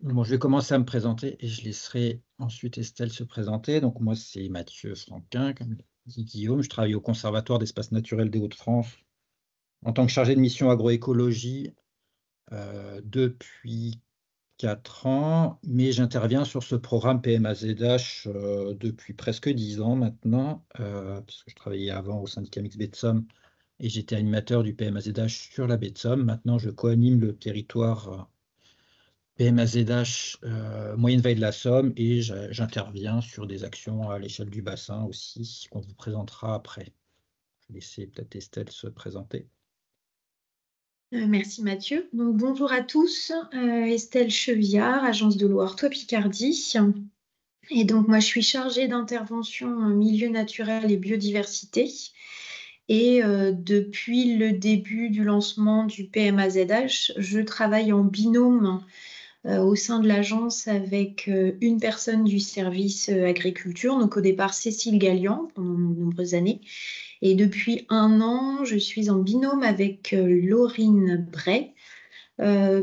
Bon, je vais commencer à me présenter et je laisserai ensuite Estelle se présenter. Donc moi, c'est Mathieu Franquin, comme dit Guillaume. Je travaille au Conservatoire d'espaces naturels des Hauts-de-France en tant que chargé de mission agroécologie depuis 4 ans, mais j'interviens sur ce programme PMAZH depuis presque 10 ans maintenant, parce que je travaillais avant au syndicat mixte baie de Somme et j'étais animateur du PMAZH sur la baie de Somme. Maintenant, je co-anime le territoire PMAZH, Moyenne-Vallée de la Somme et j'interviens sur des actions à l'échelle du bassin aussi, qu'on vous présentera après. Je vais laisser peut-être Estelle se présenter. Merci Mathieu. Donc, bonjour à tous, Estelle Chevillard, agence de l'eau Artois Picardie. Et donc moi je suis chargée d'intervention en milieu naturel et biodiversité. Et depuis le début du lancement du PMAZH, je travaille en binôme au sein de l'agence avec une personne du service agriculture, donc au départ Cécile Gallian pendant de nombreuses années. Et depuis 1 an, je suis en binôme avec Laurine Bray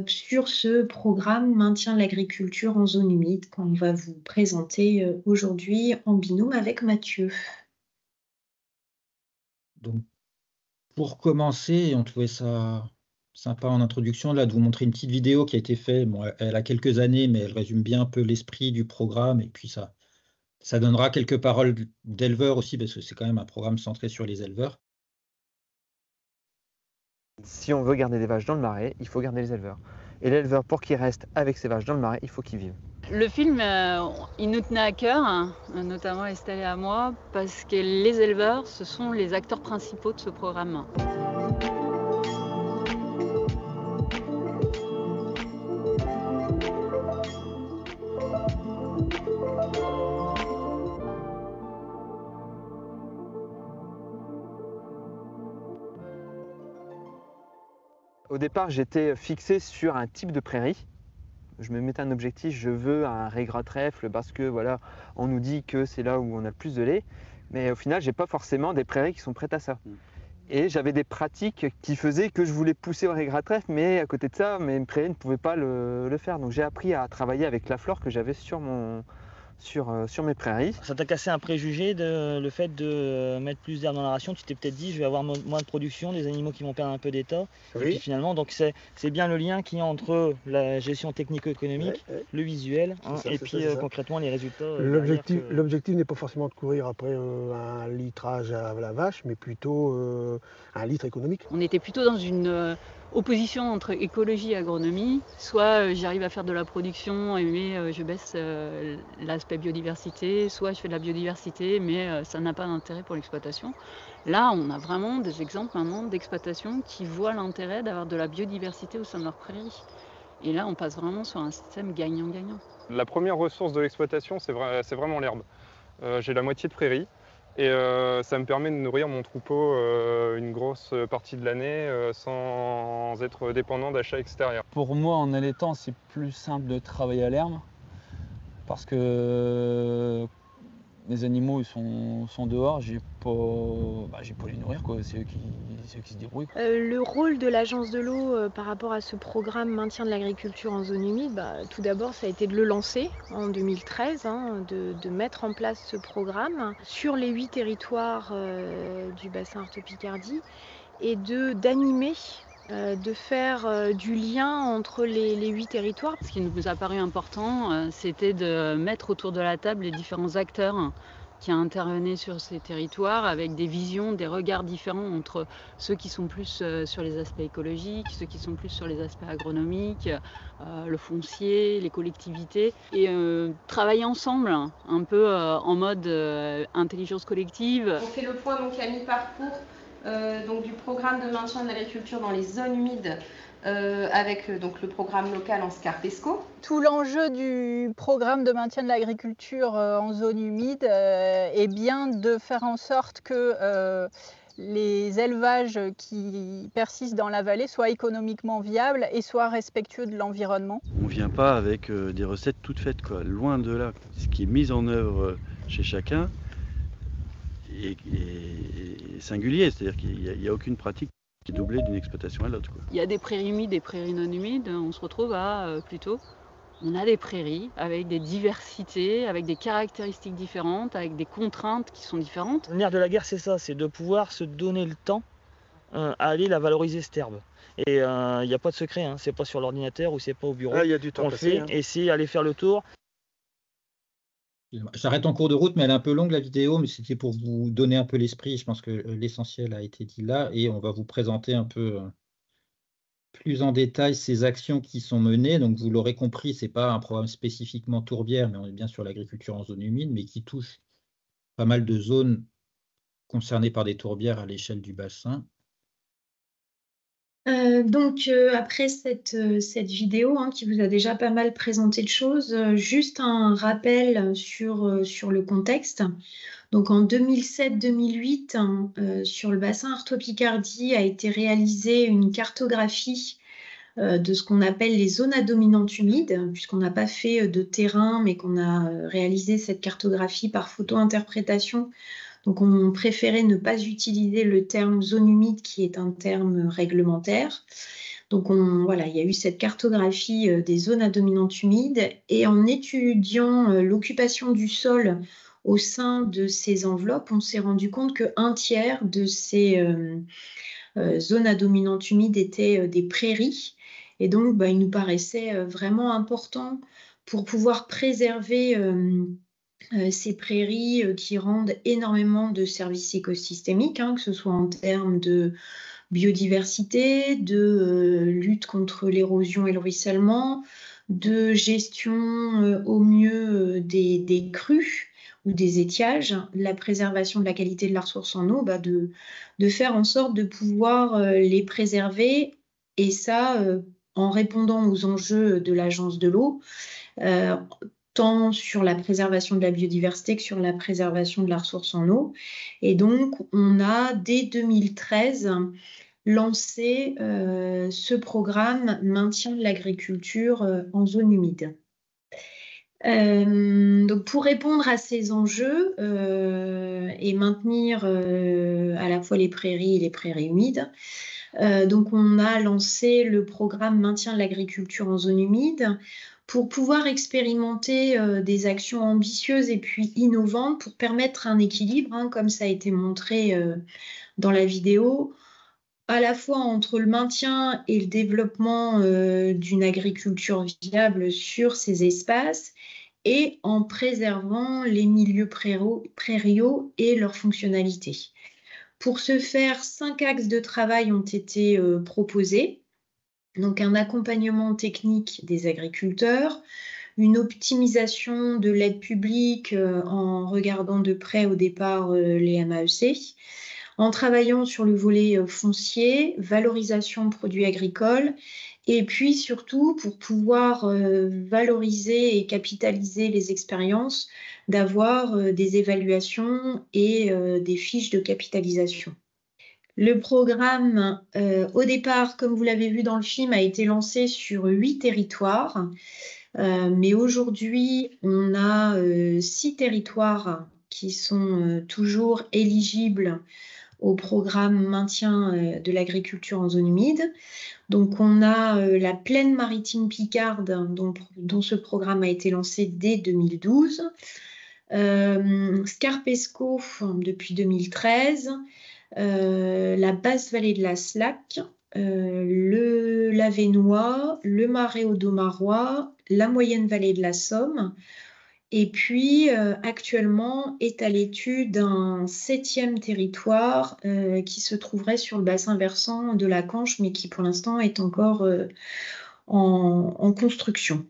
sur ce programme Maintien de l'agriculture en zone humide qu'on va vous présenter aujourd'hui en binôme avec Mathieu. Donc pour commencer, on trouvait ça sympa en introduction là de vous montrer une petite vidéo qui a été faite. Bon, elle a quelques années, mais elle résume bien un peu l'esprit du programme et puis ça donnera quelques paroles d'éleveurs aussi, parce que c'est quand même un programme centré sur les éleveurs. Si on veut garder des vaches dans le marais, il faut garder les éleveurs. Et l'éleveur, pour qu'il reste avec ses vaches dans le marais, il faut qu'il vive. Le film, il nous tenait à cœur, hein, notamment Estelle et à moi, parce que les éleveurs, ce sont les acteurs principaux de ce programme. Au départ, j'étais fixé sur un type de prairie. Je me mettais un objectif, je veux un régras trèfle parce que voilà, on nous dit que c'est là où on a le plus de lait. Mais au final, j'ai pas forcément des prairies qui sont prêtes à ça. Et j'avais des pratiques qui faisaient que je voulais pousser au régras trèfle, mais à côté de ça, mes prairies ne pouvaient pas le faire. Donc j'ai appris à travailler avec la flore que j'avais sur mes prairies. Ça t'a cassé un préjugé, le fait de mettre plus d'herbe dans la ration? Tu t'es peut-être dit, je vais avoir moins de production, des animaux qui vont perdre un peu d'état. Oui. Et puis finalement, donc c'est bien le lien qu'il y a entre la gestion technico-économique, le visuel, hein, et puis concrètement les résultats. L'objectif n'est pas forcément de courir après un litrage à la vache, mais plutôt un litre économique. On était plutôt dans une opposition entre écologie et agronomie. Soit j'arrive à faire de la production mais je baisse l'aspect biodiversité, soit je fais de la biodiversité mais ça n'a pas d'intérêt pour l'exploitation. Là, on a vraiment des exemples maintenant d'exploitations qui voient l'intérêt d'avoir de la biodiversité au sein de leur prairie. Et là, on passe vraiment sur un système gagnant-gagnant. La première ressource de l'exploitation, c'est vraiment l'herbe. J'ai la moitié de prairie. Et ça me permet de nourrir mon troupeau une grosse partie de l'année sans être dépendant d'achats extérieurs. Pour moi, en allaitant, c'est plus simple de travailler à l'herbe parce que les animaux ils sont dehors, j'ai pas les nourrir, quoi. C'est eux qui se débrouillent. Le rôle de l'agence de l'eau par rapport à ce programme maintien de l'agriculture en zone humide, tout d'abord ça a été de le lancer en 2013, de mettre en place ce programme sur les 8 territoires du bassin Artois-Picardie et d'animer, de faire du lien entre les 8 territoires. Ce qui nous a paru important, c'était de mettre autour de la table les différents acteurs qui intervenaient sur ces territoires avec des visions, des regards différents entre ceux qui sont plus sur les aspects écologiques, ceux qui sont plus sur les aspects agronomiques, le foncier, les collectivités, et travailler ensemble, un peu en mode intelligence collective. On fait le point donc à mi-parcours du programme de maintien de l'agriculture dans les zones humides avec donc le programme local en SCARPESCO. Tout l'enjeu du programme de maintien de l'agriculture en zone humide est bien de faire en sorte que les élevages qui persistent dans la vallée soient économiquement viables et soient respectueux de l'environnement. On ne vient pas avec des recettes toutes faites, quoi. Loin de là. Ce qui est mis en œuvre chez chacun est singulier, c'est-à-dire qu'il n'y a aucune pratique qui est doublée d'une exploitation à l'autre, quoi. Il y a des prairies humides et des prairies non humides, on se retrouve à plutôt on a des prairies avec des diversités, avec des caractéristiques différentes, avec des contraintes qui sont différentes. Le nerf de la guerre, c'est ça, c'est de pouvoir se donner le temps à aller la valoriser, cette herbe. Et il n'y a pas de secret, hein. C'est pas sur l'ordinateur ou c'est pas au bureau. Il y a du temps on le passé, fait, hein. et c'est aller faire le tour. J'arrête en cours de route, mais elle est un peu longue la vidéo, mais c'était pour vous donner un peu l'esprit. Je pense que l'essentiel a été dit là, et on va vous présenter un peu plus en détail ces actions qui sont menées. Donc vous l'aurez compris, ce n'est pas un programme spécifiquement tourbière, mais on est bien sur l'agriculture en zone humide, mais qui touche pas mal de zones concernées par des tourbières à l'échelle du bassin. Après cette vidéo qui vous a déjà pas mal présenté de choses, juste un rappel sur le contexte. Donc en 2007-2008, sur le bassin Artois-Picardie a été réalisée une cartographie de ce qu'on appelle les zones à dominante humide, puisqu'on n'a pas fait de terrain, mais qu'on a réalisé cette cartographie par photo-interprétation. Donc, on préférait ne pas utiliser le terme zone humide, qui est un terme réglementaire. Donc, voilà, il y a eu cette cartographie des zones à dominante humide. Et en étudiant l'occupation du sol au sein de ces enveloppes, on s'est rendu compte qu'un tiers de ces zones à dominante humide étaient des prairies. Et donc, il nous paraissait vraiment important pour pouvoir préserver ces prairies qui rendent énormément de services écosystémiques, que ce soit en termes de biodiversité, de lutte contre l'érosion et le ruissellement, de gestion au mieux des crues ou des étiages, la préservation de la qualité de la ressource en eau, de faire en sorte de pouvoir les préserver, et ça en répondant aux enjeux de l'Agence de l'eau, tant sur la préservation de la biodiversité que sur la préservation de la ressource en eau. Et donc, on a, dès 2013, lancé ce programme maintien de l'agriculture en zone humide. Donc, pour répondre à ces enjeux et maintenir à la fois les prairies et les prairies humides, donc on a lancé le programme maintien de l'agriculture en zone humide pour pouvoir expérimenter des actions ambitieuses et puis innovantes pour permettre un équilibre, comme ça a été montré dans la vidéo, à la fois entre le maintien et le développement d'une agriculture viable sur ces espaces, et en préservant les milieux prairiaux et leurs fonctionnalités. Pour ce faire, 5 axes de travail ont été proposés. Donc un accompagnement technique des agriculteurs, une optimisation de l'aide publique en regardant de près au départ les MAEC, en travaillant sur le volet foncier, valorisation de produits agricoles, et puis surtout pour pouvoir valoriser et capitaliser les expériences, d'avoir des évaluations et des fiches de capitalisation. Le programme, au départ, comme vous l'avez vu dans le film, a été lancé sur 8 territoires. Mais aujourd'hui, on a 6 territoires qui sont toujours éligibles au programme maintien de l'agriculture en zone humide. Donc, on a la plaine maritime picarde, dont ce programme a été lancé dès 2012. Scarpesco depuis 2013. La basse vallée de la Slac, le Lavénois, le Marais Audomarois, la moyenne vallée de la Somme. Et puis, actuellement, est à l'étude un 7e territoire qui se trouverait sur le bassin versant de la Canche, mais qui pour l'instant est encore en construction.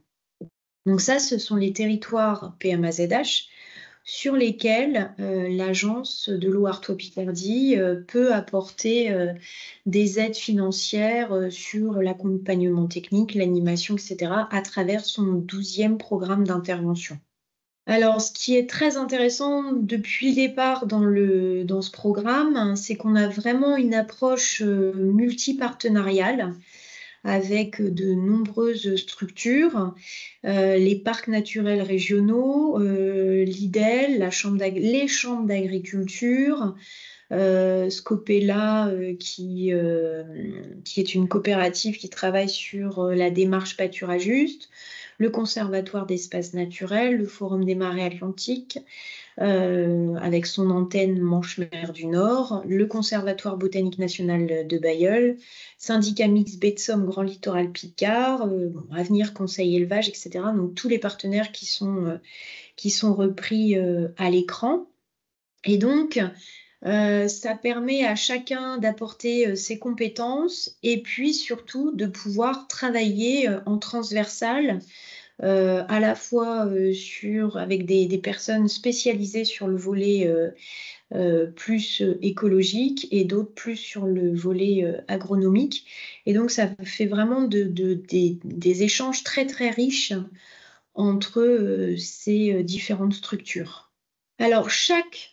Donc ça, ce sont les territoires PMAZH sur lesquels l'Agence de l'eau Artois-Picardie peut apporter des aides financières sur l'accompagnement technique, l'animation, etc., à travers son 12e programme d'intervention. Alors, ce qui est très intéressant depuis le départ dans ce programme, c'est qu'on a vraiment une approche multipartenariale avec de nombreuses structures, les parcs naturels régionaux, l'IDEL, les chambres d'agriculture, Scopella, qui est une coopérative qui travaille sur la démarche pâturage juste, le Conservatoire d'espaces naturels, le Forum des marais atlantiques, avec son antenne Manche-Mer du Nord, le Conservatoire botanique national de Bailleul, syndicat mixte baie de Somme Grand Littoral Picard, Avenir Conseil Élevage, etc. Donc tous les partenaires qui sont repris à l'écran. Et donc, ça permet à chacun d'apporter ses compétences et puis surtout de pouvoir travailler en transversal, à la fois avec des personnes spécialisées sur le volet plus écologique et d'autres plus sur le volet agronomique. Et donc, ça fait vraiment des échanges très, très riches entre ces différentes structures. Alors, chaque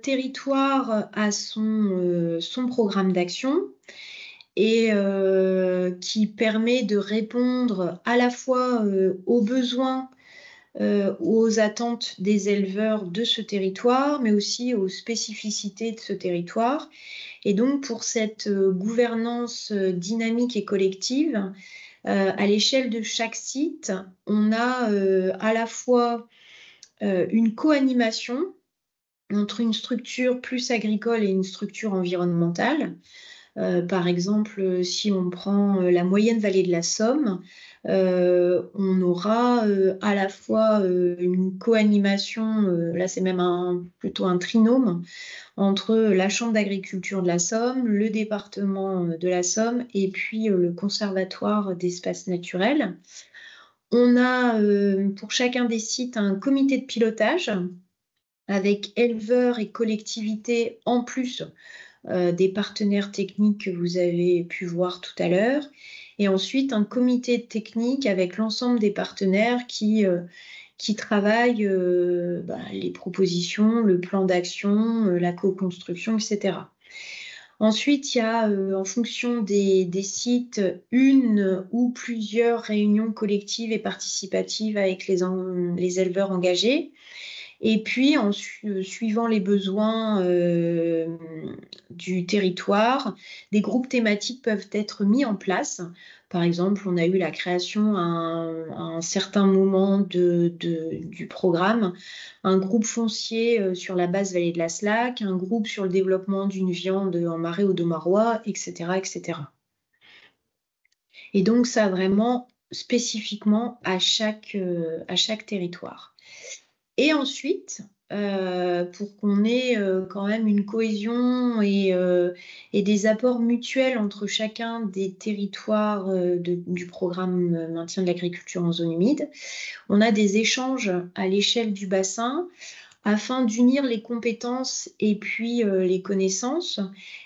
territoire a son programme d'action et qui permet de répondre à la fois aux besoins, aux attentes des éleveurs de ce territoire, mais aussi aux spécificités de ce territoire. Et donc, pour cette gouvernance dynamique et collective, à l'échelle de chaque site, on a à la fois une co-animation entre une structure plus agricole et une structure environnementale. Par exemple, si on prend la moyenne vallée de la Somme, on aura à la fois une co-animation, là c'est même plutôt un trinôme, entre la Chambre d'agriculture de la Somme, le département de la Somme et puis le Conservatoire d'espaces naturels. On a pour chacun des sites un comité de pilotage avec éleveurs et collectivités en plus des partenaires techniques que vous avez pu voir tout à l'heure. Et ensuite, un comité technique avec l'ensemble des partenaires qui travaillent les propositions, le plan d'action, la co-construction, etc. Ensuite, il y a, en fonction des sites, une ou plusieurs réunions collectives et participatives avec les éleveurs engagés. Et puis, suivant les besoins du territoire, des groupes thématiques peuvent être mis en place. Par exemple, on a eu la création à un certain moment du programme, un groupe foncier sur la basse vallée de la Slac, un groupe sur le développement d'une viande en marais audomarois, etc., etc. Et donc, ça vraiment spécifiquement à chaque territoire. Et ensuite, pour qu'on ait quand même une cohésion et des apports mutuels entre chacun des territoires du programme maintien de l'agriculture en zone humide, on a des échanges à l'échelle du bassin afin d'unir les compétences et puis les connaissances.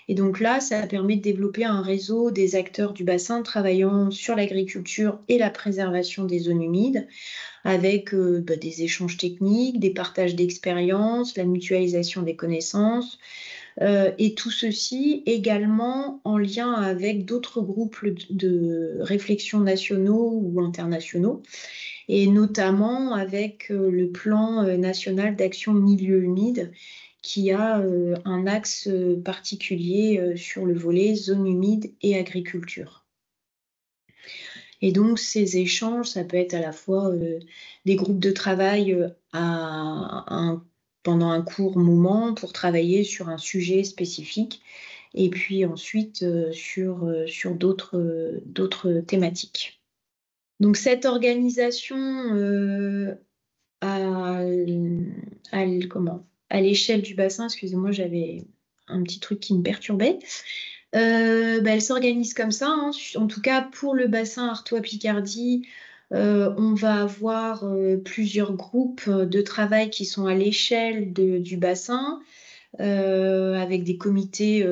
Et donc là, ça permet de développer un réseau des acteurs du bassin travaillant sur l'agriculture et la préservation des zones humides, avec des échanges techniques, des partages d'expériences, la mutualisation des connaissances, et tout ceci également en lien avec d'autres groupes de réflexion nationaux ou internationaux, et notamment avec le plan national d'action milieu humide, qui a un axe particulier sur le volet zone humide et agriculture. Et donc, ces échanges, ça peut être à la fois des groupes de travail pendant un court moment pour travailler sur un sujet spécifique, et puis ensuite sur d'autres thématiques. Donc, cette organisation à l'échelle du bassin, excusez-moi, j'avais un petit truc qui me perturbait. Elle s'organise comme ça, hein. En tout cas pour le bassin Artois-Picardie, on va avoir plusieurs groupes de travail qui sont à l'échelle du bassin, avec des comités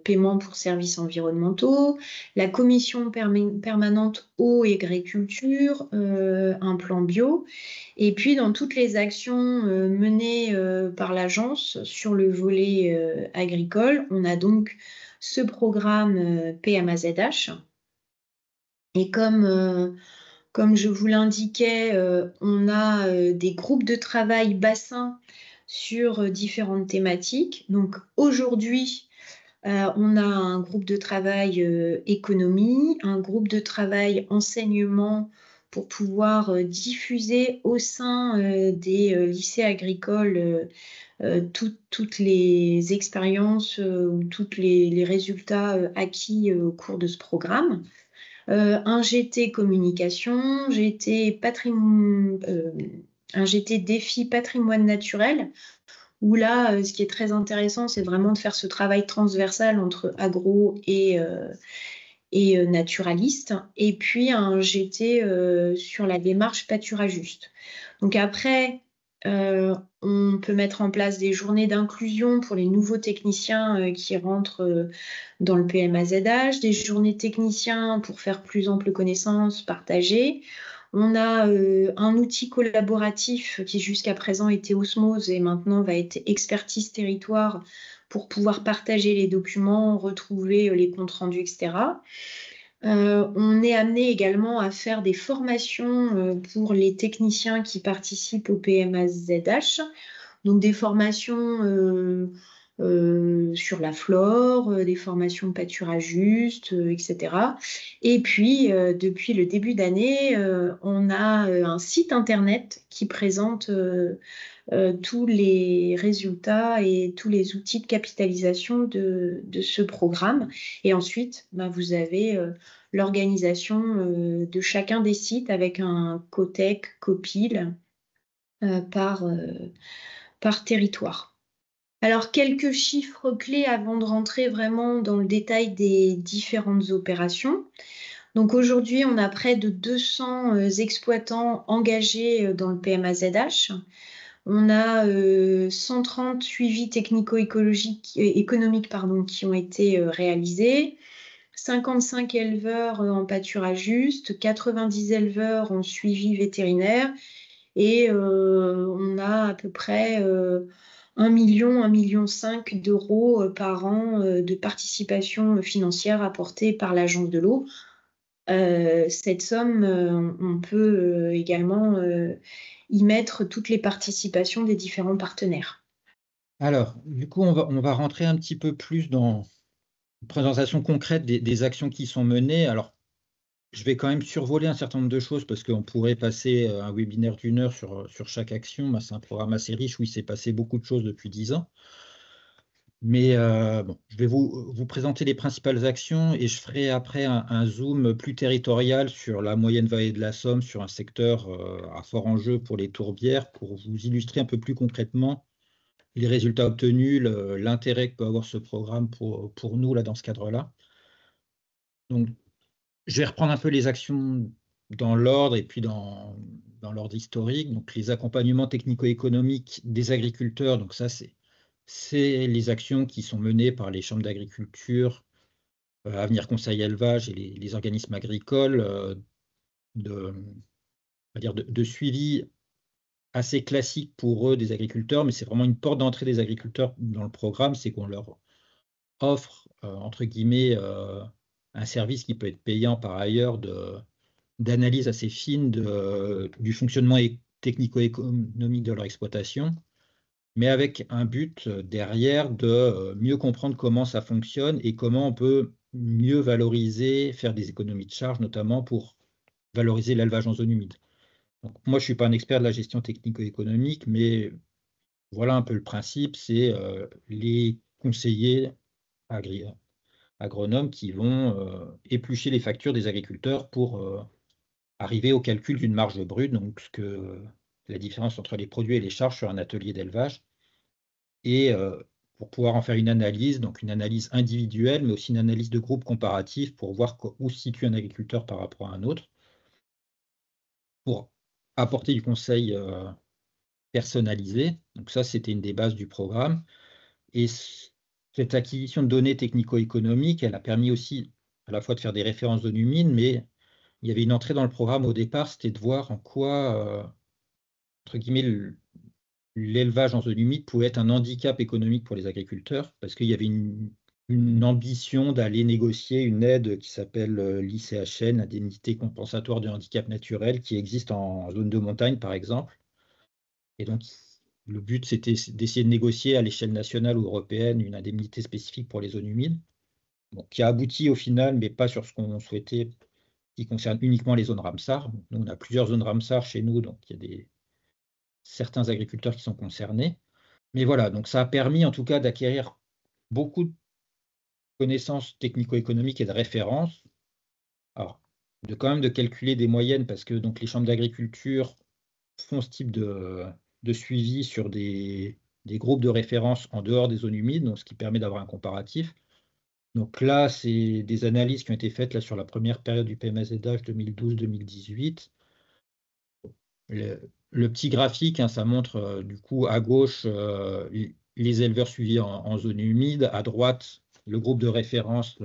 paiement pour services environnementaux, la commission permanente eau et agriculture, un plan bio, et puis dans toutes les actions menées par l'agence sur le volet agricole, on a donc ce programme PMAZH. Et comme je vous l'indiquais, on a des groupes de travail bassin sur différentes thématiques. Donc aujourd'hui, on a un groupe de travail économie, un groupe de travail enseignement pour pouvoir diffuser au sein des lycées agricoles toutes les expériences ou tous les résultats acquis au cours de ce programme. Un GT communication, un GT défi patrimoine naturel, où là, ce qui est très intéressant, c'est vraiment de faire ce travail transversal entre agro et naturaliste, et puis un GT sur la démarche pâturage juste. Donc après, on peut mettre en place des journées d'inclusion pour les nouveaux techniciens qui rentrent dans le PMAZH, des journées techniciens pour faire plus ample connaissance, partager. On a un outil collaboratif qui jusqu'à présent était Osmose et maintenant va être expertise territoire pour pouvoir partager les documents, retrouver les comptes rendus, etc. On est amené également à faire des formations pour les techniciens qui participent au PMAZH, donc des formations sur la flore, des formations pâturage juste, etc. Et puis, depuis le début d'année, on a un site internet qui présente tous les résultats et tous les outils de capitalisation de ce programme. Et ensuite, vous avez l'organisation de chacun des sites avec un COTEC, COPIL par territoire. Alors, quelques chiffres clés avant de rentrer vraiment dans le détail des différentes opérations. Donc aujourd'hui, on a près de 200 exploitants engagés dans le PMAZH. On a 130 suivis technico-économiques qui ont été réalisés, 55 éleveurs en pâturage juste, 90 éleveurs en suivi vétérinaire et on a à peu près 1 million, 1,5 million d'euros par an de participation financière apportée par l'Agence de l'eau. Cette somme, on peut également y mettre toutes les participations des différents partenaires. Alors, du coup, on va rentrer un petit peu plus dans une présentation concrète des actions qui sont menées. Alors, je vais quand même survoler un certain nombre de choses parce qu'on pourrait passer un webinaire d'1 heure sur chaque action. C'est un programme assez riche où il s'est passé beaucoup de choses depuis 10 ans. Mais bon, je vais vous présenter les principales actions et je ferai après un zoom plus territorial sur la moyenne vallée de la Somme, sur un secteur à fort enjeu pour les tourbières, pour vous illustrer un peu plus concrètement les résultats obtenus, l'intérêt que peut avoir ce programme pour nous là, dans ce cadre-là. Donc, je vais reprendre un peu les actions dans l'ordre et puis dans l'ordre historique. Donc, les accompagnements technico-économiques des agriculteurs, donc ça, c'est les actions qui sont menées par les chambres d'agriculture, Avenir Conseil Élevage et les organismes agricoles de suivi assez classique pour eux des agriculteurs, mais c'est vraiment une porte d'entrée des agriculteurs dans le programme, c'est qu'on leur offre, entre guillemets, un service qui peut être payant par ailleurs d'analyse assez fine du fonctionnement technico-économique de leur exploitation, mais avec un but derrière de mieux comprendre comment ça fonctionne et comment on peut mieux valoriser, faire des économies de charges, notamment pour valoriser l'élevage en zone humide. Donc, moi, je ne suis pas un expert de la gestion technico-économique, mais voilà un peu le principe, c'est les conseillers agronomes qui vont éplucher les factures des agriculteurs pour arriver au calcul d'une marge brute, donc la différence entre les produits et les charges sur un atelier d'élevage, et pour pouvoir en faire une analyse, donc une analyse individuelle, mais aussi une analyse de groupe comparatif pour voir où se situe un agriculteur par rapport à un autre, pour apporter du conseil personnalisé. Donc ça, c'était une des bases du programme. Et cette acquisition de données technico-économiques, elle a permis aussi à la fois de faire des références zones humides, mais il y avait une entrée dans le programme au départ, c'était de voir en quoi, entre guillemets, l'élevage en zone humide pouvait être un handicap économique pour les agriculteurs, parce qu'il y avait une ambition d'aller négocier une aide qui s'appelle l'ICHN, indemnité compensatoire de handicap naturel, qui existe en zone de montagne, par exemple. Et donc, le but, c'était d'essayer de négocier à l'échelle nationale ou européenne une indemnité spécifique pour les zones humides, bon, qui a abouti au final, mais pas sur ce qu'on souhaitait, qui concerne uniquement les zones Ramsar. Nous, on a plusieurs zones Ramsar chez nous, donc il y a certains agriculteurs qui sont concernés. Mais voilà, donc ça a permis en tout cas d'acquérir beaucoup de connaissances technico-économiques et de références. Alors, quand même de calculer des moyennes, parce que donc, les chambres d'agriculture font ce type de suivi sur des groupes de référence en dehors des zones humides, donc ce qui permet d'avoir un comparatif. Donc là, c'est des analyses qui ont été faites là, sur la première période du PMSZH 2012-2018. Le petit graphique, hein, ça montre du coup à gauche les éleveurs suivis en zone humide, à droite le groupe de référence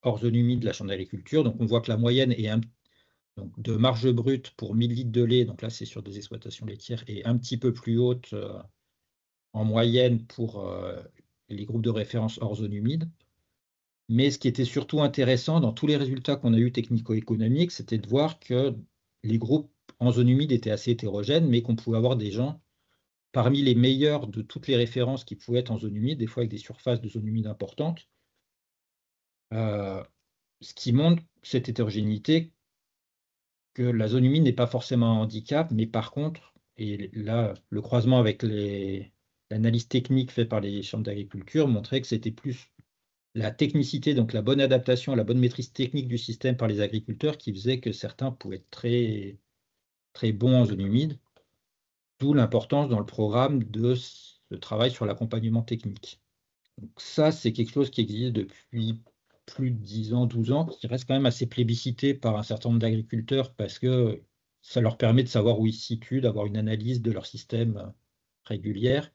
hors zone humide de la chambre d'agriculture. Donc on voit que la moyenne est donc de marge brute pour 1000 litres de lait, donc là c'est sur des exploitations laitières, est un petit peu plus haute en moyenne pour les groupes de référence hors zone humide. Mais ce qui était surtout intéressant dans tous les résultats qu'on a eu technico-économiques, c'était de voir que les groupes en zone humide étaient assez hétérogènes, mais qu'on pouvait avoir des gens parmi les meilleurs de toutes les références qui pouvaient être en zone humide, des fois avec des surfaces de zone humide importantes. Ce qui montre cette hétérogénéité, que la zone humide n'est pas forcément un handicap, mais par contre, et là, le croisement avec l'analyse technique faite par les chambres d'agriculture montrait que c'était plus la technicité, donc la bonne adaptation, la bonne maîtrise technique du système par les agriculteurs qui faisait que certains pouvaient être très, très bons en zone humide, d'où l'importance dans le programme de ce travail sur l'accompagnement technique. Donc ça, c'est quelque chose qui existe depuis plus de 10 ans, 12 ans, qui reste quand même assez plébiscité par un certain nombre d'agriculteurs parce que ça leur permet de savoir où ils se situent, d'avoir une analyse de leur système régulière.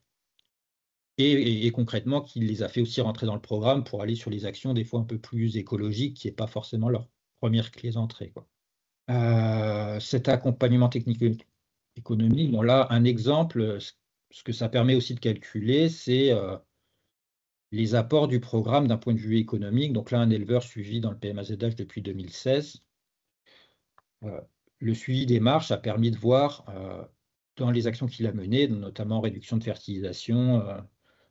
Et concrètement, qui les a fait aussi rentrer dans le programme pour aller sur les actions des fois un peu plus écologiques, qui n'est pas forcément leur première clé d'entrée, quoi. Cet accompagnement technico-économique, bon là, un exemple, ce que ça permet aussi de calculer, c'est les apports du programme d'un point de vue économique. Donc là, un éleveur suivi dans le PMAZH depuis 2016. Le suivi des marges a permis de voir dans les actions qu'il a menées, notamment réduction de fertilisation,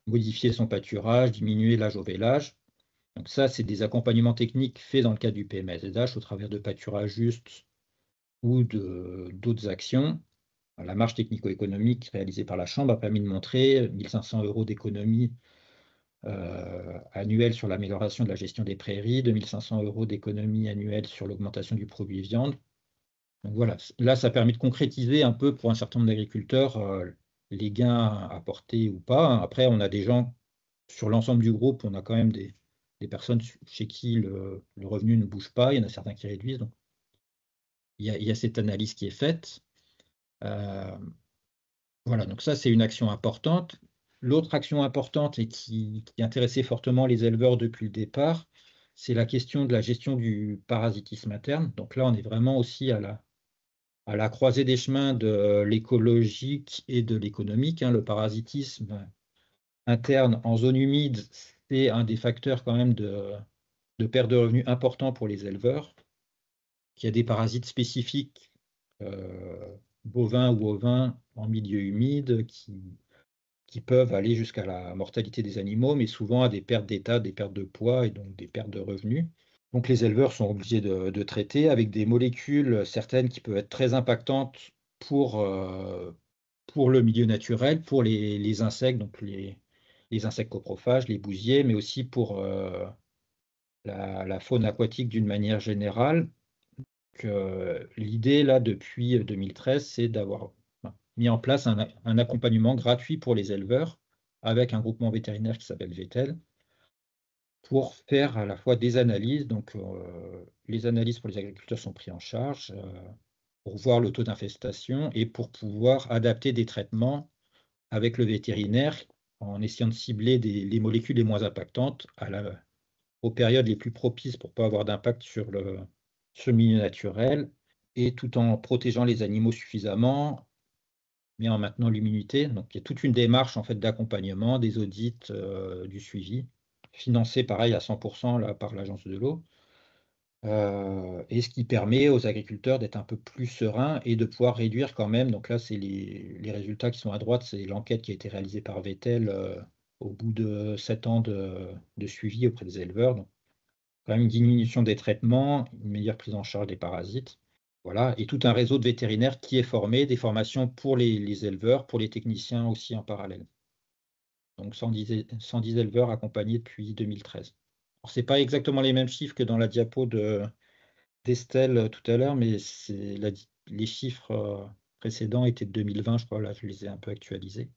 modifier son pâturage, diminuer l'âge au vélage. Donc ça, c'est des accompagnements techniques faits dans le cadre du PMSZH au travers de pâturage juste ou d'autres actions. La marge technico-économique réalisée par la Chambre a permis de montrer 1 500 € d'économie annuelle sur l'amélioration de la gestion des prairies, 2 500 € d'économie annuelle sur l'augmentation du produit viande. Donc voilà, là, ça a permis de concrétiser un peu pour un certain nombre d'agriculteurs les gains apportés ou pas. Après, on a des gens, sur l'ensemble du groupe, on a quand même des personnes chez qui le revenu ne bouge pas. Il y en a certains qui réduisent. Donc, il y a cette analyse qui est faite. Voilà, donc ça, c'est une action importante. L'autre action importante et qui intéressait fortement les éleveurs depuis le départ, c'est la question de la gestion du parasitisme interne. Donc là, on est vraiment aussi à la croisée des chemins de l'écologique et de l'économique. Le parasitisme interne en zone humide, c'est un des facteurs quand même de perte de revenus important pour les éleveurs. Il y a des parasites spécifiques, bovins ou ovins en milieu humide, qui peuvent aller jusqu'à la mortalité des animaux, mais souvent à des pertes d'état, des pertes de poids et donc des pertes de revenus. Donc les éleveurs sont obligés de traiter avec des molécules, certaines qui peuvent être très impactantes pour le milieu naturel, pour les insectes, donc les insectes coprophages, les bousiers, mais aussi pour la faune aquatique d'une manière générale. L'idée, là, depuis 2013, c'est d'avoir mis en place un accompagnement gratuit pour les éleveurs avec un groupement vétérinaire qui s'appelle VETEL, pour faire à la fois des analyses. Donc, les analyses pour les agriculteurs sont prises en charge pour voir le taux d'infestation et pour pouvoir adapter des traitements avec le vétérinaire en essayant de cibler les molécules les moins impactantes aux périodes les plus propices pour ne pas avoir d'impact sur le milieu naturel, et tout en protégeant les animaux suffisamment, mais en maintenant l'immunité. Donc, il y a toute une démarche en fait d'accompagnement, des audits, du suivi, financé pareil à 100% là, par l'Agence de l'eau. Et ce qui permet aux agriculteurs d'être un peu plus sereins et de pouvoir réduire quand même. Donc là, c'est les résultats qui sont à droite, c'est l'enquête qui a été réalisée par Vettel au bout de 7 ans de suivi auprès des éleveurs. Donc, quand même une diminution des traitements, une meilleure prise en charge des parasites. Voilà, et tout un réseau de vétérinaires qui est formé, des formations pour les éleveurs, pour les techniciens aussi en parallèle. Donc 110 éleveurs accompagnés depuis 2013. Alors, c'est pas exactement les mêmes chiffres que dans la diapo d'Estelle tout à l'heure, mais les chiffres précédents étaient de 2020, je crois, là je les ai un peu actualisés.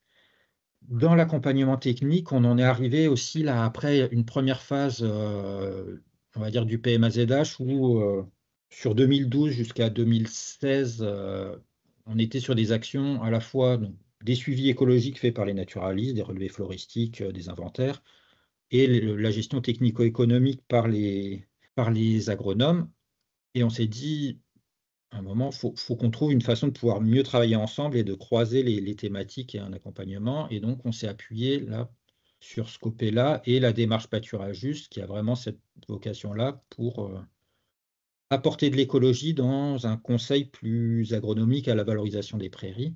Dans l'accompagnement technique, on en est arrivé aussi là après une première phase, on va dire du PMAZH, où sur 2012 jusqu'à 2016, on était sur des actions à la fois donc, des suivis écologiques faits par les naturalistes, des relevés floristiques, des inventaires, et la gestion technico-économique par les agronomes. Et on s'est dit, à un moment, faut qu'on trouve une façon de pouvoir mieux travailler ensemble et de croiser les thématiques et un accompagnement. Et donc, on s'est appuyé là sur Scopella et la démarche Pâturage Juste, qui a vraiment cette vocation-là pour apporter de l'écologie dans un conseil plus agronomique à la valorisation des prairies.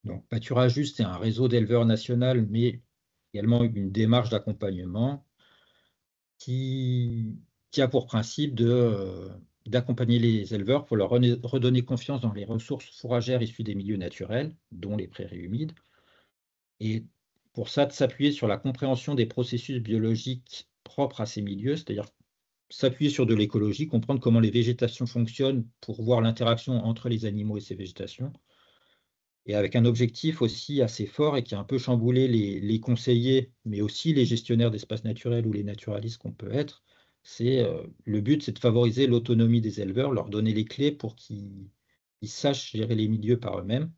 Donc, Pâturage Juste, c'est un réseau d'éleveurs national, mais également une démarche d'accompagnement qui a pour principe d'accompagner les éleveurs pour leur redonner confiance dans les ressources fourragères issues des milieux naturels, dont les prairies humides, et pour ça, de s'appuyer sur la compréhension des processus biologiques propres à ces milieux, c'est-à-dire s'appuyer sur de l'écologie, comprendre comment les végétations fonctionnent pour voir l'interaction entre les animaux et ces végétations, et avec un objectif aussi assez fort et qui a un peu chamboulé les conseillers, mais aussi les gestionnaires d'espaces naturels ou les naturalistes qu'on peut être. Le but, c'est de favoriser l'autonomie des éleveurs, leur donner les clés pour qu'ils sachent gérer les milieux par eux-mêmes,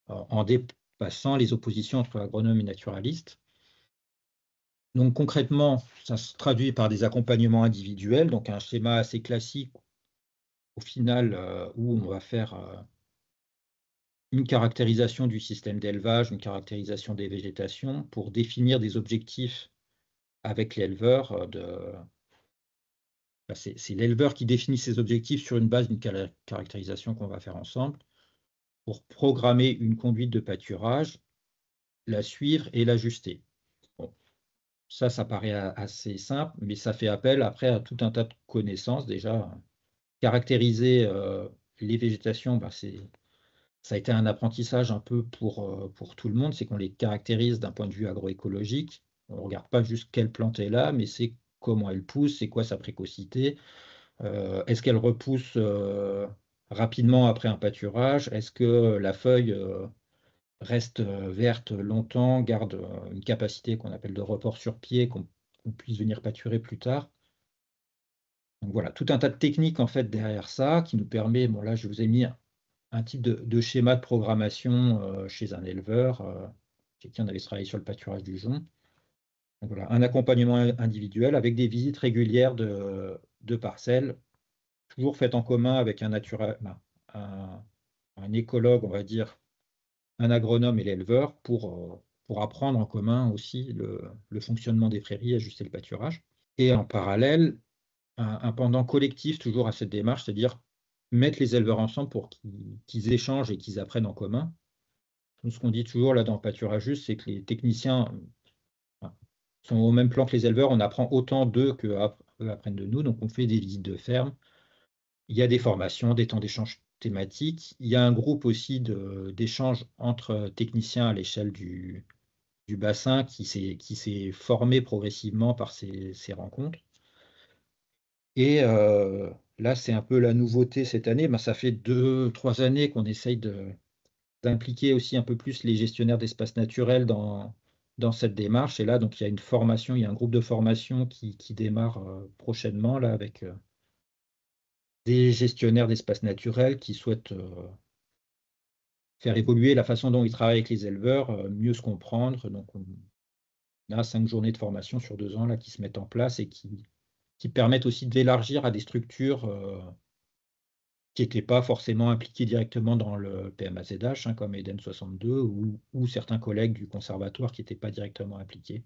en dépassant les oppositions entre agronomes et naturalistes. Donc concrètement, ça se traduit par des accompagnements individuels, donc un schéma assez classique au final où on va faire une caractérisation du système d'élevage, une caractérisation des végétations pour définir des objectifs avec l'éleveur. C'est l'éleveur qui définit ses objectifs sur une base d'une caractérisation qu'on va faire ensemble pour programmer une conduite de pâturage, la suivre et l'ajuster. Bon, ça paraît assez simple, mais ça fait appel après à tout un tas de connaissances. Déjà, caractériser les végétations, ça a été un apprentissage un peu pour tout le monde, c'est qu'on les caractérise d'un point de vue agroécologique. On ne regarde pas juste quelle plante est là, mais c'est comment elle pousse, c'est quoi sa précocité. Est-ce qu'elle repousse rapidement après un pâturage? Est-ce que la feuille reste verte longtemps, garde une capacité qu'on appelle de report sur pied, qu'on puisse venir pâturer plus tard? Donc voilà, tout un tas de techniques en fait derrière ça qui nous permet, bon là je vous ai mis un type de schéma de programmation chez un éleveur, quelqu'un allait travailler sur le pâturage du jonc. Donc voilà, un accompagnement individuel avec des visites régulières de parcelles, toujours faites en commun avec un écologue, on va dire, un agronome et l'éleveur pour apprendre en commun aussi le fonctionnement des prairies, ajuster le pâturage. Et en parallèle, un pendant collectif toujours à cette démarche, c'est-à-dire mettre les éleveurs ensemble pour qu'ils échangent et qu'ils apprennent en commun. Tout ce qu'on dit toujours là dans Pâturage Juste, c'est que les techniciens sont au même plan que les éleveurs, on apprend autant d'eux qu'eux apprennent de nous, donc on fait des visites de ferme, il y a des formations, des temps d'échange thématiques, il y a un groupe aussi d'échange entre techniciens à l'échelle du bassin qui s'est formé progressivement par ces rencontres. Et là, c'est un peu la nouveauté cette année. Ça fait 2-3 années qu'on essaye d'impliquer aussi un peu plus les gestionnaires d'espaces naturels dans cette démarche. Et là, donc, il y a une formation, il y a un groupe de formation qui démarre prochainement là, avec des gestionnaires d'espaces naturels qui souhaitent faire évoluer la façon dont ils travaillent avec les éleveurs, mieux se comprendre. Donc, on a 5 journées de formation sur 2 ans là, qui se mettent en place et qui permettent aussi d'élargir à des structures qui n'étaient pas forcément impliquées directement dans le PMAZH, comme Eden 62, ou certains collègues du conservatoire qui n'étaient pas directement impliqués.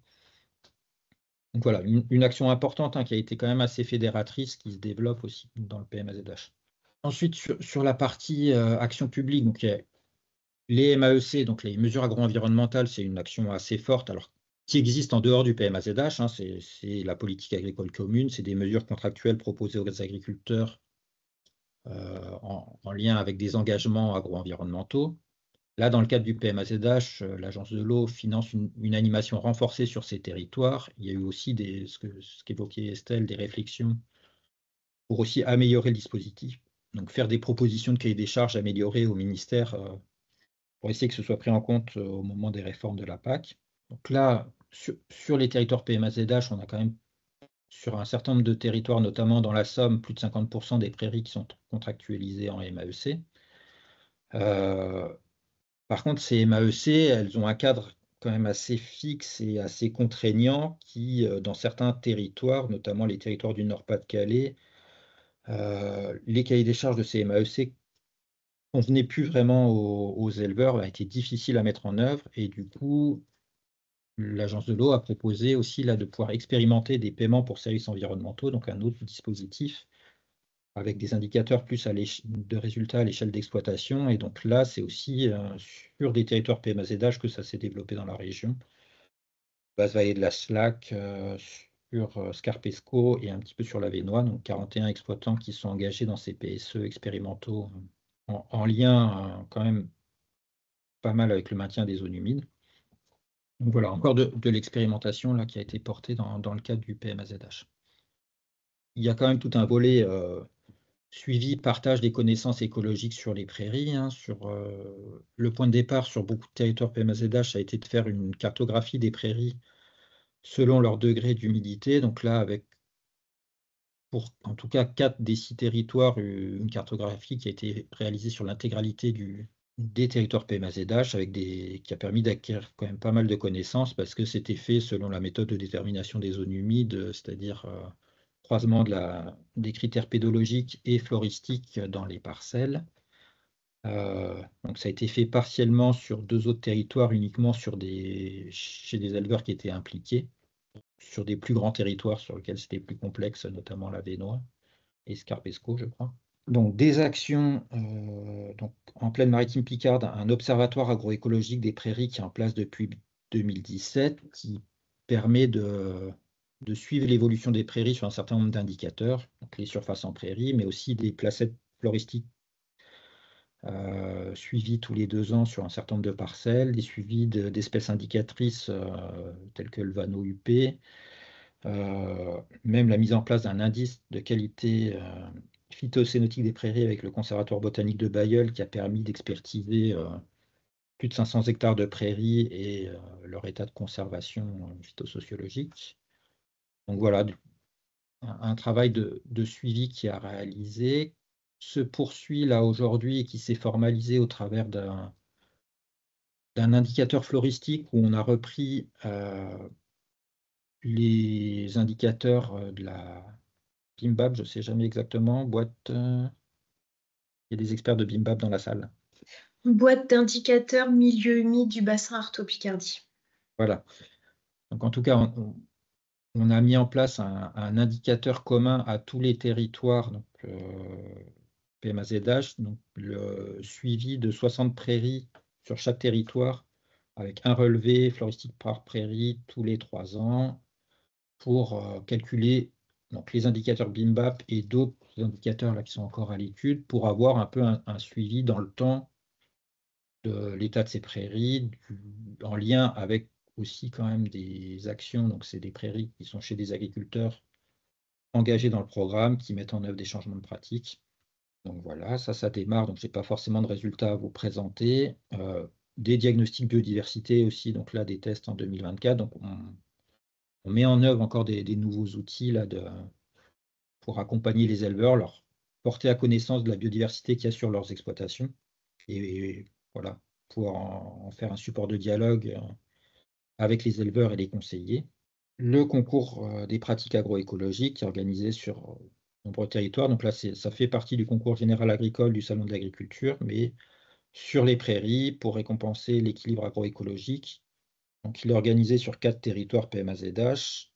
Donc voilà, une action importante qui a été quand même assez fédératrice, qui se développe aussi dans le PMAZH. Ensuite, sur la partie action publique, donc les MAEC, donc les mesures agro-environnementales, c'est une action assez forte, alors qui existe en dehors du PMAZH, c'est la politique agricole commune, c'est des mesures contractuelles proposées aux agriculteurs en lien avec des engagements agro-environnementaux. Là, dans le cadre du PMAZH, l'Agence de l'eau finance une animation renforcée sur ces territoires. Il y a eu aussi ce qu'évoquait Estelle, des réflexions pour aussi améliorer le dispositif. Donc faire des propositions de cahier des charges améliorées au ministère pour essayer que ce soit pris en compte au moment des réformes de la PAC. Donc là, sur les territoires PMAZH, on a quand même sur un certain nombre de territoires, notamment dans la Somme, plus de 50% des prairies qui sont contractualisées en MAEC. Par contre, ces MAEC, elles ont un cadre quand même assez fixe et assez contraignant qui, dans certains territoires, notamment les territoires du Nord-Pas-de-Calais, les cahiers des charges de ces MAEC convenaient plus vraiment aux éleveurs, a été difficile à mettre en œuvre et du coup, l'Agence de l'eau a proposé aussi là, de pouvoir expérimenter des paiements pour services environnementaux, donc un autre dispositif avec des indicateurs plus de résultats à l'échelle d'exploitation. Et donc là, c'est aussi sur des territoires PMAZH que ça s'est développé dans la région. Basse-Vallée de la Slac, sur Scarpesco et un petit peu sur la Vénois, donc 41 exploitants qui sont engagés dans ces PSE expérimentaux en lien quand même pas mal avec le maintien des zones humides. Donc voilà, encore de l'expérimentation là, qui a été portée dans le cadre du PMAZH. Il y a quand même tout un volet suivi, partage des connaissances écologiques sur les prairies. Le point de départ sur beaucoup de territoires PMAZH a été de faire une cartographie des prairies selon leur degré d'humidité. Donc là, avec pour en tout cas 4 des 6 territoires, une cartographie qui a été réalisée sur l'intégralité des territoires PMAZH, qui a permis d'acquérir quand même pas mal de connaissances parce que c'était fait selon la méthode de détermination des zones humides, c'est-à-dire croisement des critères pédologiques et floristiques dans les parcelles. Donc ça a été fait partiellement sur 2 autres territoires, uniquement chez des éleveurs qui étaient impliqués, sur des plus grands territoires sur lesquels c'était plus complexe, notamment la Vénois et Scarpesco, je crois. Donc des actions donc, en plaine maritime Picarde, un observatoire agroécologique des prairies qui est en place depuis 2017, qui permet de suivre l'évolution des prairies sur un certain nombre d'indicateurs, donc les surfaces en prairie, mais aussi des placettes floristiques suivis tous les 2 ans sur un certain nombre de parcelles, des suivis d'espèces indicatrices telles que le Vano UP, même la mise en place d'un indice de qualité phytocénotique des prairies avec le Conservatoire botanique de Bailleul qui a permis d'expertiser plus de 500 hectares de prairies et leur état de conservation phytosociologique. Donc voilà, un travail de suivi qui a réalisé, se poursuit là aujourd'hui et qui s'est formalisé au travers d'un indicateur floristique où on a repris les indicateurs de la BIMBAP, je ne sais jamais exactement, boîte. Il y a des experts de BIMBAP dans la salle. Boîte d'indicateurs milieu humide du bassin Artaud-Picardie. Voilà. Donc en tout cas, on a mis en place un indicateur commun à tous les territoires, donc PMAZH, donc le suivi de 60 prairies sur chaque territoire, avec un relevé floristique par prairie tous les 3 ans, pour calculer donc, les indicateurs BIMBAP et d'autres indicateurs là, qui sont encore à l'étude, pour avoir un peu un suivi dans le temps de l'état de ces prairies, en lien avec aussi quand même des actions, donc c'est des prairies qui sont chez des agriculteurs engagés dans le programme, qui mettent en œuvre des changements de pratiques. Donc voilà, ça démarre, donc je n'ai pas forcément de résultats à vous présenter. Des diagnostics biodiversité aussi, donc là des tests en 2024. Donc on met en œuvre encore des nouveaux outils là, pour accompagner les éleveurs, leur porter à connaissance de la biodiversité qu'il y a sur leurs exploitations. Et voilà, pouvoir en faire un support de dialogue avec les éleveurs et les conseillers. Le concours des pratiques agroécologiques qui est organisé sur nombreux territoires. Donc là, ça fait partie du concours général agricole du Salon de l'agriculture, mais sur les prairies pour récompenser l'équilibre agroécologique. Donc il est organisé sur 4 territoires PMAZH.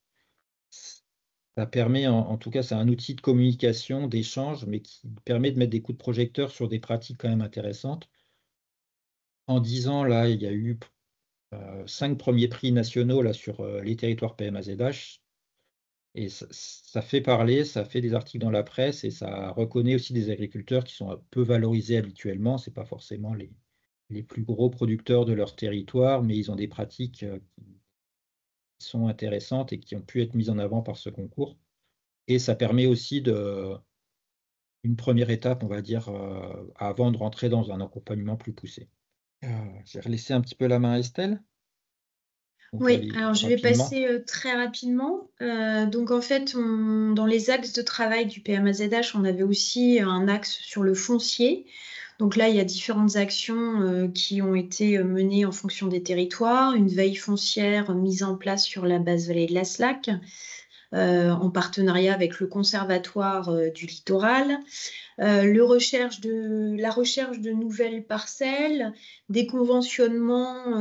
Ça permet, en tout cas, c'est un outil de communication, d'échange, mais qui permet de mettre des coups de projecteur sur des pratiques quand même intéressantes. En 10 ans, là, il y a eu 5 premiers prix nationaux là, sur les territoires PMAZH. Et ça fait parler, ça fait des articles dans la presse et ça reconnaît aussi des agriculteurs qui sont peu valorisés habituellement. Ce n'est pas forcément les plus gros producteurs de leur territoire, mais ils ont des pratiques qui sont intéressantes et qui ont pu être mises en avant par ce concours. Et ça permet aussi une première étape, on va dire, avant de rentrer dans un accompagnement plus poussé. J'ai laissé un petit peu la main à Estelle. Oui, alors je vais passer très rapidement. Donc en fait, dans les axes de travail du PMAZH, on avait aussi un axe sur le foncier. Donc là, il y a différentes actions qui ont été menées en fonction des territoires. Une veille foncière mise en place sur la basse vallée de la Slac, en partenariat avec le Conservatoire du littoral. La recherche de nouvelles parcelles, des conventionnements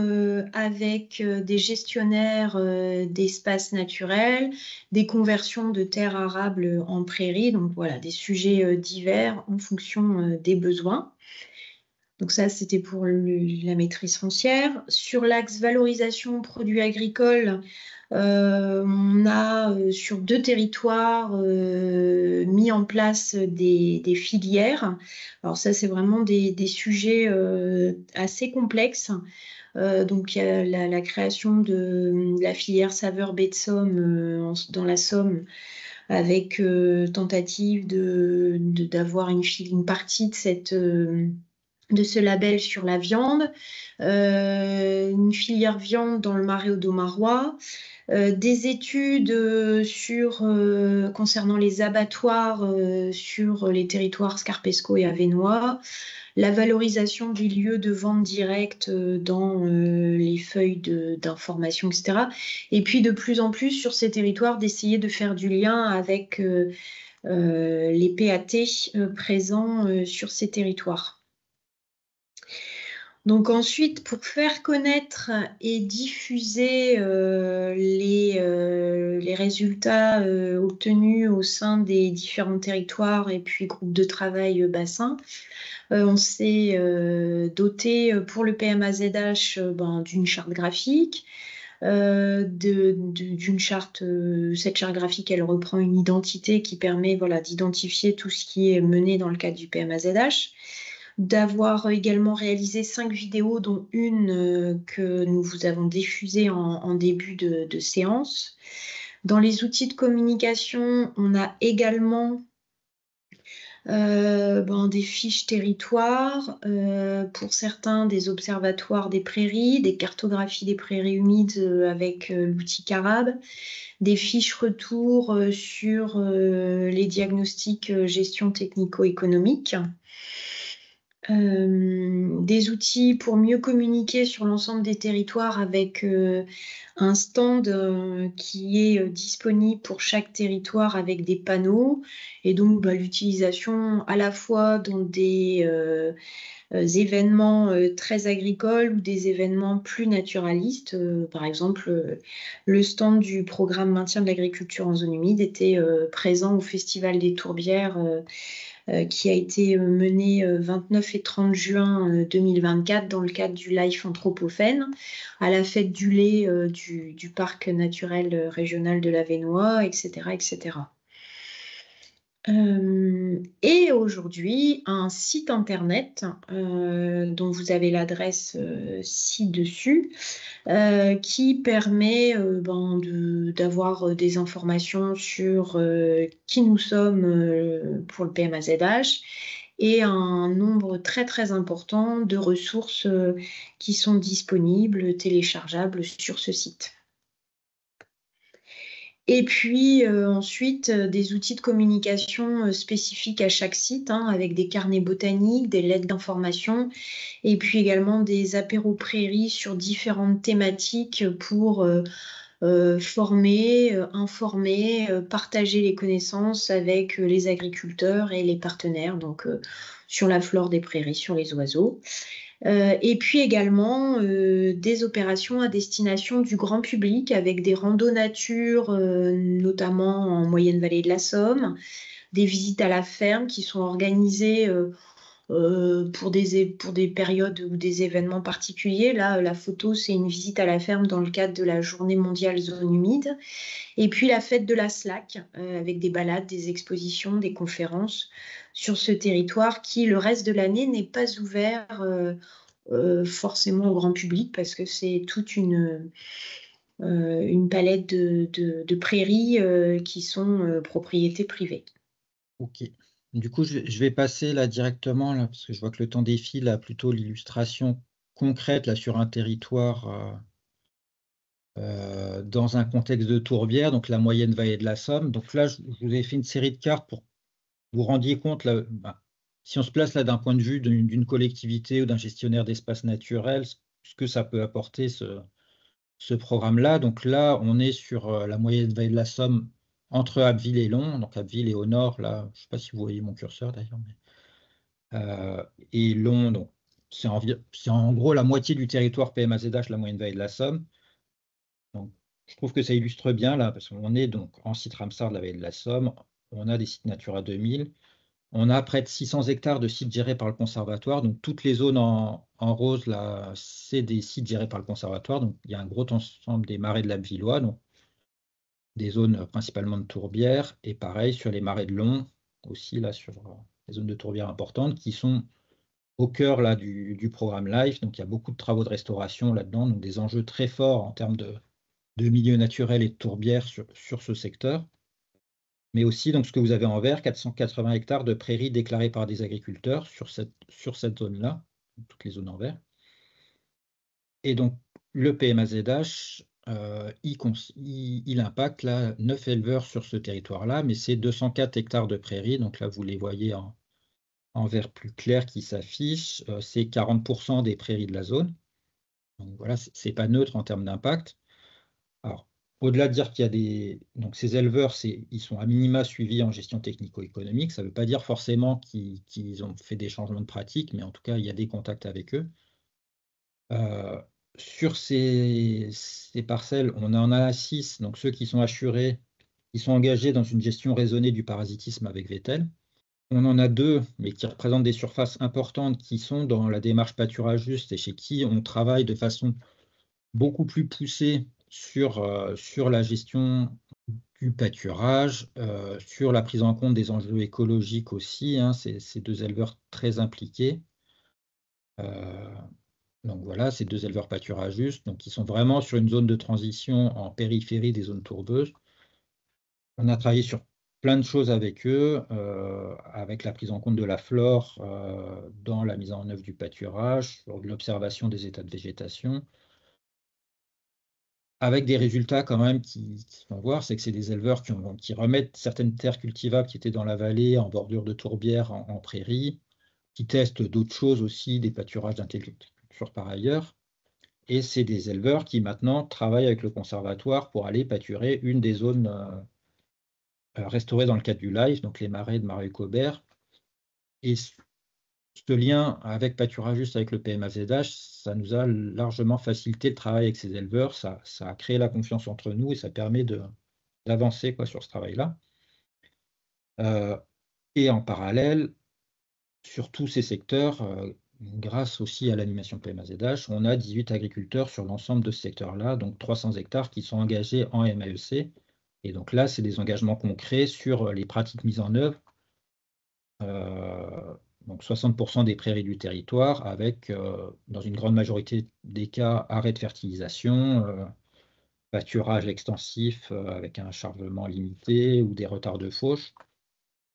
avec des gestionnaires d'espaces naturels, des conversions de terres arables en prairies, donc voilà, des sujets divers en fonction des besoins. Donc ça, c'était pour la maîtrise foncière. Sur l'axe valorisation produits agricoles, on a sur 2 territoires mis en place des filières. Alors ça, c'est vraiment des sujets assez complexes. Donc il y a la création de la filière saveur baie de Somme dans la Somme, avec tentative d'avoir une partie de ce label sur la viande, une filière viande dans le Marais audomarois, des études concernant les abattoirs sur les territoires scarpesco et avesnois, la valorisation du lieu de vente directe dans les feuilles d'information, etc. Et puis de plus en plus sur ces territoires d'essayer de faire du lien avec les PAT présents sur ces territoires. Donc ensuite, pour faire connaître et diffuser les résultats obtenus au sein des différents territoires et puis groupes de travail bassins, on s'est doté pour le PMAZH d'une charte graphique. D'une charte, cette charte graphique, elle reprend une identité qui permet d'identifier tout ce qui est mené dans le cadre du PMAZH. D'avoir également réalisé 5 vidéos, dont une que nous vous avons diffusée en début de séance. Dans les outils de communication, on a également des fiches territoires, pour certains des observatoires des prairies, des cartographies des prairies humides avec l'outil Carab, des fiches retour sur les diagnostics gestion technico-économique. Des outils pour mieux communiquer sur l'ensemble des territoires avec un stand qui est disponible pour chaque territoire avec des panneaux et donc l'utilisation à la fois dans des événements très agricoles ou des événements plus naturalistes. Par exemple, le stand du programme maintien de l'agriculture en zone humide était présent au Festival des Tourbières qui a été mené 29 et 30 juin 2024 dans le cadre du Life Anthropocène, à la fête du lait du parc naturel régional de l'Avesnois, etc., etc. Et aujourd'hui, un site internet dont vous avez l'adresse ci-dessus, qui permet d'avoir des informations sur qui nous sommes pour le PMAZH et un nombre très très important de ressources qui sont disponibles, téléchargeables sur ce site. Et puis ensuite, des outils de communication spécifiques à chaque site, avec des carnets botaniques, des lettres d'information, et puis également des apéros prairies sur différentes thématiques pour former, informer, partager les connaissances avec les agriculteurs et les partenaires, donc sur la flore des prairies, sur les oiseaux. Et puis également des opérations à destination du grand public avec des randos nature, notamment en moyenne vallée de la Somme, des visites à la ferme qui sont organisées pour des périodes ou des événements particuliers. Là, la photo, c'est une visite à la ferme dans le cadre de la Journée mondiale zone humide. Et puis la fête de la SLAC, avec des balades, des expositions, des conférences sur ce territoire qui, le reste de l'année, n'est pas ouvert forcément au grand public parce que c'est toute une palette de prairies qui sont propriété privée. Ok. Du coup, je vais passer là directement, là, parce que je vois que le temps défile, là, plutôt l'illustration concrète là, sur un territoire dans un contexte de tourbière, donc la moyenne vallée de la Somme. Donc là, je vous ai fait une série de cartes pour que vous rendiez compte, là, si on se place là d'un point de vue d'une collectivité ou d'un gestionnaire d'espace naturel, ce que ça peut apporter ce programme-là. Donc là, on est sur la moyenne vallée de la Somme entre Abbeville et Long. Donc Abbeville est au nord, là, je ne sais pas si vous voyez mon curseur d'ailleurs. Et Long, donc c'est en gros la moitié du territoire PMAZH, la moyenne vallée de la Somme. Donc, je trouve que ça illustre bien là, parce qu'on est donc en site Ramsar de la vallée de la Somme, on a des sites Natura 2000, on a près de 600 hectares de sites gérés par le conservatoire, donc toutes les zones en rose là, c'est des sites gérés par le conservatoire, donc il y a un gros ensemble des marais de l'Abbvillois, donc des zones principalement de tourbières, et pareil sur les marais de Long, aussi là sur les zones de tourbières importantes, qui sont au cœur là, du programme LIFE, donc il y a beaucoup de travaux de restauration là-dedans, donc des enjeux très forts en termes de milieux naturels et de tourbières sur ce secteur, mais aussi donc, ce que vous avez en vert, 480 hectares de prairies déclarées par des agriculteurs sur cette zone-là, toutes les zones en vert. Et donc, le PMAZH, il impacte là, 9 éleveurs sur ce territoire-là, mais c'est 204 hectares de prairies, donc là, vous les voyez en vert plus clair qui s'affiche, c'est 40% des prairies de la zone. Donc voilà, c'est pas neutre en termes d'impact. Alors, au-delà de dire qu'il y a donc ces éleveurs, ils sont à minima suivis en gestion technico-économique. Ça ne veut pas dire forcément qu'ils ont fait des changements de pratique, mais en tout cas, il y a des contacts avec eux. Sur ces parcelles, on en a 6, donc ceux qui sont assurés, ils sont engagés dans une gestion raisonnée du parasitisme avec Vettel. On en a 2, mais qui représentent des surfaces importantes, qui sont dans la démarche pâturage juste et chez qui on travaille de façon beaucoup plus poussée sur la gestion du pâturage, sur la prise en compte des enjeux écologiques aussi, hein, ces 2 éleveurs très impliqués. Donc voilà, ces 2 éleveurs pâturagistes, donc qui sont vraiment sur une zone de transition en périphérie des zones tourbeuses. On a travaillé sur plein de choses avec eux, avec la prise en compte de la flore dans la mise en œuvre du pâturage, sur l'observation des états de végétation, avec des résultats quand même qui vont voir, c'est que c'est des éleveurs qui remettent certaines terres cultivables qui étaient dans la vallée, en bordure de tourbières, en prairie, qui testent d'autres choses aussi, des pâturages d'intellecture par ailleurs. Et c'est des éleveurs qui maintenant travaillent avec le conservatoire pour aller pâturer une des zones restaurées dans le cadre du LIFE, donc les marais de Marais-Cobert. Et ce lien avec Pâturagiste, avec le PMAZH, ça nous a largement facilité le travail avec ces éleveurs, ça a créé la confiance entre nous et ça permet d'avancer sur ce travail-là. Et en parallèle, sur tous ces secteurs, grâce aussi à l'animation PMAZH, on a 18 agriculteurs sur l'ensemble de ce secteur-là, donc 300 hectares qui sont engagés en MAEC. Et donc là, c'est des engagements concrets sur les pratiques mises en œuvre. Donc 60% des prairies du territoire, avec, dans une grande majorité des cas, arrêt de fertilisation, pâturage extensif avec un chargement limité ou des retards de fauche.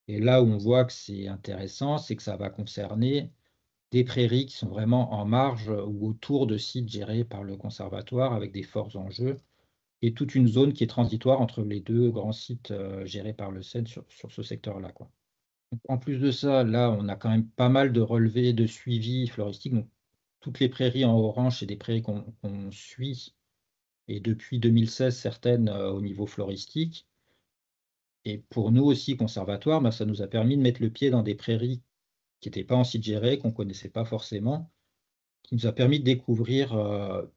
Et là où on voit que c'est intéressant, c'est que ça va concerner des prairies qui sont vraiment en marge ou autour de sites gérés par le conservatoire avec des forts enjeux et toute une zone qui est transitoire entre les 2 grands sites gérés par le CEN sur ce secteur-là, quoi. En plus de ça, là, on a quand même pas mal de relevés de suivi floristique. Donc, toutes les prairies en orange, c'est des prairies qu'on suit, et depuis 2016, certaines au niveau floristique. Et pour nous aussi, conservatoire, ça nous a permis de mettre le pied dans des prairies qui n'étaient pas en site géré, qu'on ne connaissait pas forcément, qui nous a permis de découvrir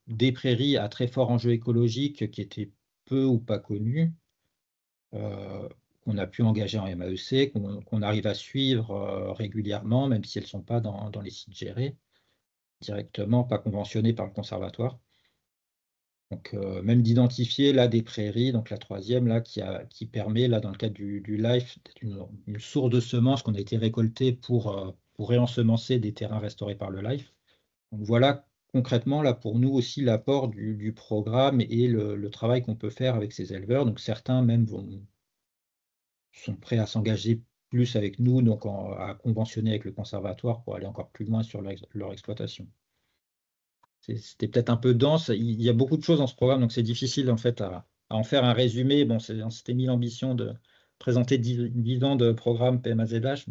des prairies à très fort enjeu écologique qui étaient peu ou pas connues, qu'on a pu engager en MAEC, qu'on arrive à suivre régulièrement, même si elles ne sont pas dans les sites gérés directement, pas conventionnées par le conservatoire. Donc, même d'identifier là des prairies, donc la troisième là qui permet là dans le cadre du LIFE d'être une source de semences qu'on a été récoltée pour réensemencer des terrains restaurés par le LIFE. Donc voilà concrètement là pour nous aussi l'apport du programme et le travail qu'on peut faire avec ces éleveurs. Donc certains même sont prêts à s'engager plus avec nous, donc à conventionner avec le conservatoire pour aller encore plus loin sur leur exploitation. C'était peut-être un peu dense. Il y a beaucoup de choses dans ce programme, donc c'est difficile en fait à en faire un résumé. Bon, on s'était mis l'ambition de présenter 10 ans de programme PMAZH.